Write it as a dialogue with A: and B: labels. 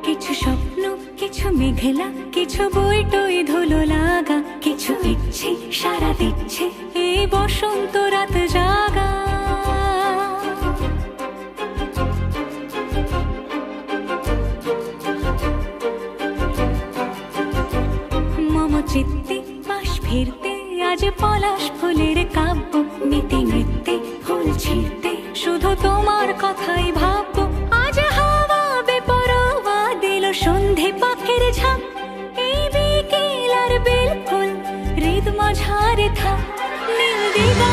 A: কিছু স্বপ্ন, কিছু মেঘলা, কিছু বই টই ধুলো লাগা, কিছু ইচ্ছে সারা দিচ্ছে এই বসন্ত রাত জাগা। মম চিত্তে পাশ ফিরতে আজ পলাশ ফুলের কাব্য, নিতে নৃত্যে ফুল ছিঁড়তে শুধু তোমার কথাই ভাববো। আজ হাওয়া বেপরোয়া দিল সন্ধে পাখির ঝাঁক, এই বিকেল আর বেল ফুল হৃদ মাঝারে থাক নীল দিগা।